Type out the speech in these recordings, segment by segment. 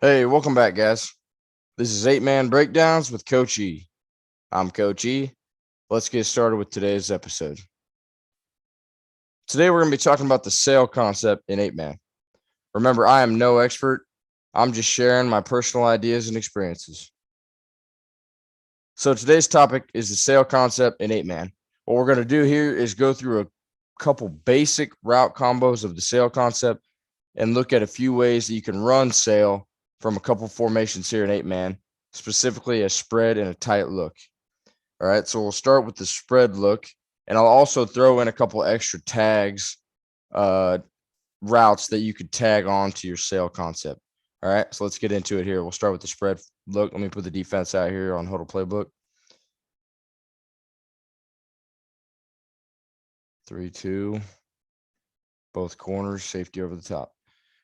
Hey, welcome back, guys. This is 8-Man Breakdowns with Coach E. I'm Coach E. Let's get started with today's episode. Today, we're going to be talking about the sail concept in 8-Man. Remember, I am no expert. I'm just sharing my personal ideas and experiences. So today's topic is the sail concept in 8-Man. What we're going to do here is go through a couple basic route combos of the sail concept and look at a few ways that you can run sail from a couple formations here in 8-Man, specifically a spread and a tight look. All right, so we'll start with the spread look, and I'll also throw in a couple extra tags, routes that you could tag on to your sail concept. All right, so let's get into it here. We'll start with the spread look. Let me put the defense out here on Huddle Playbook. 3-2, both corners, safety over the top.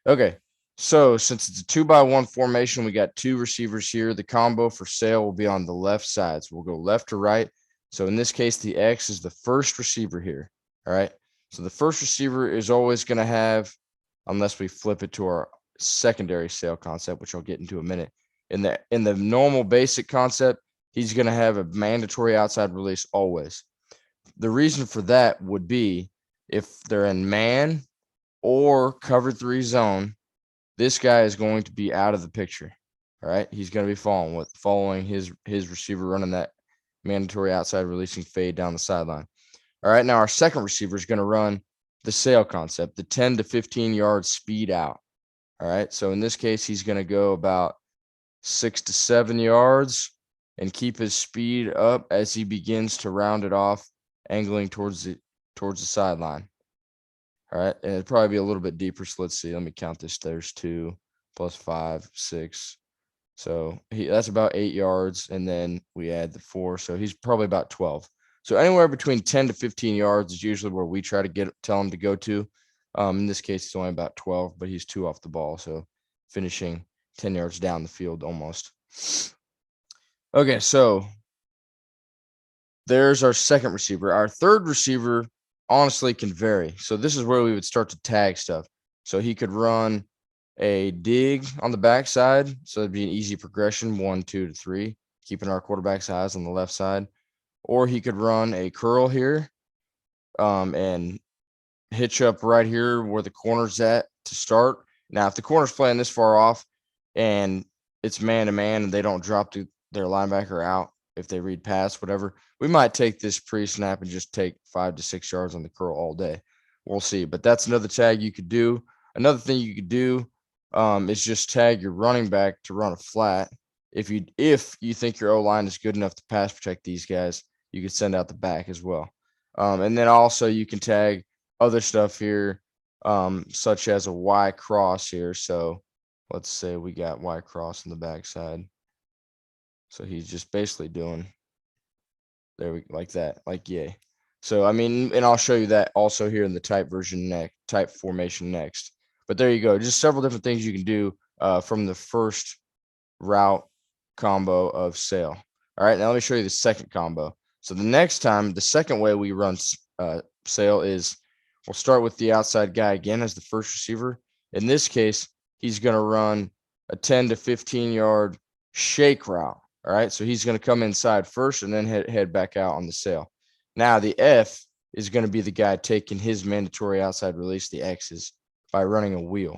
Okay, so since it's a 2-by-1 formation, we got two receivers here. The combo for sail will be on the left side. So we'll go left to right. So in this case, the X is the first receiver here. All right. So the first receiver is always going to have, unless we flip it to our secondary sail concept, which I'll get into in a minute. In the normal basic concept, he's going to have a mandatory outside release always. The reason for that would be if they're in man or cover 3 zone, this guy is going to be out of the picture. All right. He's going to be following his receiver running that mandatory outside releasing fade down the sideline. All right. Now our second receiver is going to run the sail concept, the 10 to 15 yard speed out. All right. So in this case, he's going to go about 6 to 7 yards and keep his speed up as he begins to round it off, angling towards the sideline. All right, and it'd probably be a little bit deeper. So let's see. Let me count this. There's 2 plus 5, 6. So that's about 8 yards, and then we add the 4. So he's probably about 12. So anywhere between 10 to 15 yards is usually where we try to tell him to go to. In this case, it's only about 12, but he's 2 off the ball, so finishing 10 yards down the field almost. Okay, so there's our second receiver. Our third receiver honestly can vary. So this is where we would start to tag stuff. So he could run a dig on the backside. So it'd be an easy progression, 1, 2 to 3, keeping our quarterback's eyes on the left side. Or he could run a curl here, and hitch up right here where the corner's at to start. Now, if the corner's playing this far off and it's man to man and they don't drop their linebacker out, if they read pass, whatever, we might take this pre-snap and just take 5 to 6 yards on the curl all day. We'll see. But that's another tag you could do. Another thing you could do is just tag your running back to run a flat. If you think your O-line is good enough to pass protect these guys, you could send out the back as well. And then also you can tag other stuff here, such as a Y cross here. So let's say we got Y cross on the backside. So he's just basically doing like that, like yay. So I mean, and I'll show you that also here in the type formation next. But there you go, just several different things you can do from the first route combo of sail. All right, now let me show you the second combo. So the second way we run sail is we'll start with the outside guy again as the first receiver. In this case, he's going to run a 10 to 15 yard shake route. All right, so he's going to come inside first and then head back out on the sail. Now the F is going to be the guy taking his mandatory outside release, the X's, by running a wheel.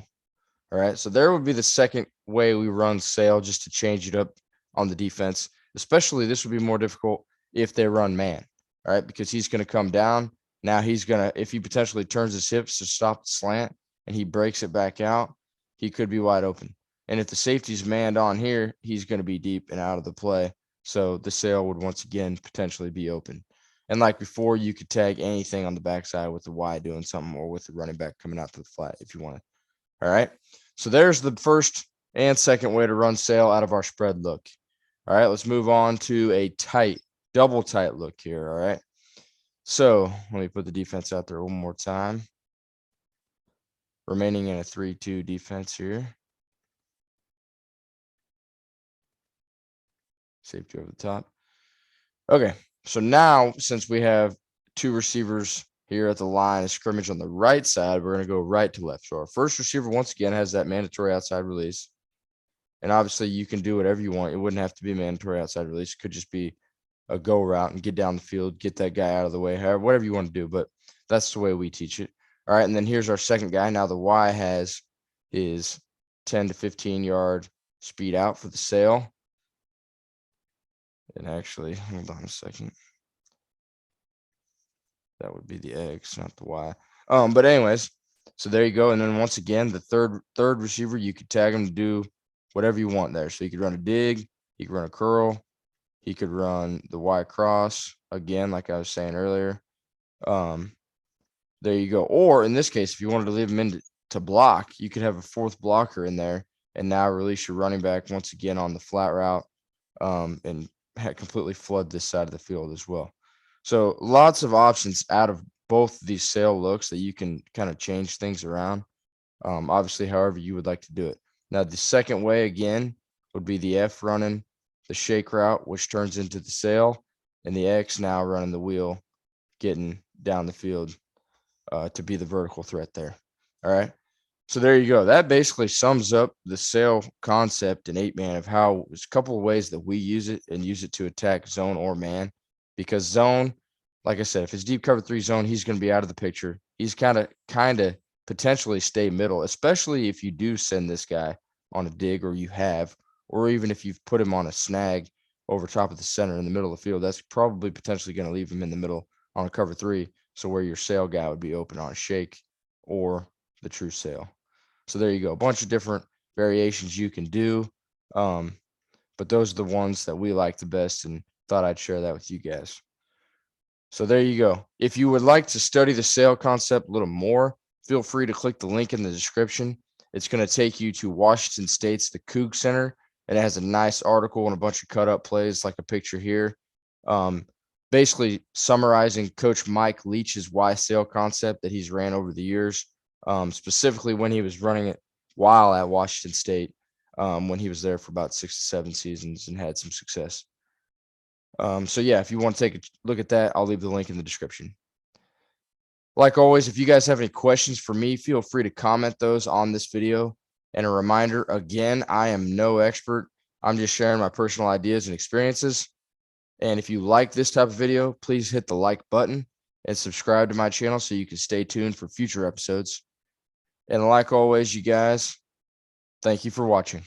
All right, so there would be the second way we run sail, just to change it up on the defense. Especially this would be more difficult if they run man. All right, because he's going to come down. Now he's going to, if he potentially turns his hips to stop the slant and he breaks it back out, he could be wide open. And if the safety's manned on here, he's going to be deep and out of the play. So the sail would once again potentially be open. And like before, you could tag anything on the backside with the Y doing something, or with the running back coming out to the flat if you want it. All right. So there's the first and second way to run sail out of our spread look. All right. Let's move on to a double tight look here. All right. So let me put the defense out there one more time. Remaining in a 3-2 defense here. Safety over the top. Okay. So now, since we have two receivers here at the line of scrimmage on the right side, we're going to go right to left. So our first receiver, once again, has that mandatory outside release. And obviously you can do whatever you want. It wouldn't have to be mandatory outside release. It could just be a go route and get down the field, get that guy out of the way, however, whatever you want to do. But that's the way we teach it. All right. And then here's our second guy. Now the Y has his 10 to 15 yard speed out for the sail. And actually, hold on a second. That would be the X, not the Y. But anyways, so there you go. And then once again, the third receiver, you could tag him to do whatever you want there. So you could run a dig, he could run a curl, he could run the Y cross again, like I was saying earlier. There you go. Or in this case, if you wanted to leave him in to block, you could have a fourth blocker in there and now release your running back once again on the flat route, and completely flood this side of the field as well. So lots of options out of both these sail looks that you can kind of change things around. Obviously, however you would like to do it. Now, the second way again would be the F running the shake route, which turns into the sail, and the X now running the wheel, getting down the field to be the vertical threat there. All right. So there you go. That basically sums up the sail concept in 8-man of how there's a couple of ways that we use it and use it to attack zone or man. Because zone, like I said, if it's deep cover 3 zone, he's going to be out of the picture. He's kind of potentially stay middle, especially if you do send this guy on a dig or you have, or even if you've put him on a snag over top of the center in the middle of the field, that's probably potentially going to leave him in the middle on a cover 3. So where your sail guy would be open on a shake or the true sail. So there you go. A bunch of different variations you can do. But those are the ones that we like the best and thought I'd share that with you guys. So there you go. If you would like to study the sail concept a little more, feel free to click the link in the description. It's going to take you to Washington State's The Coug Center, and it has a nice article and a bunch of cut up plays like a picture here. Basically summarizing Coach Mike Leach's Y sail concept that he's ran over the years, specifically when he was running it while at Washington State, when he was there for about 6 to 7 seasons and had some success. So yeah, if you want to take a look at that, I'll leave the link in the description. Like always, if you guys have any questions for me, feel free to comment those on this video. And a reminder, again, I am no expert. I'm just sharing my personal ideas and experiences. And if you like this type of video, please hit the like button and subscribe to my channel so you can stay tuned for future episodes. And like always, you guys, thank you for watching.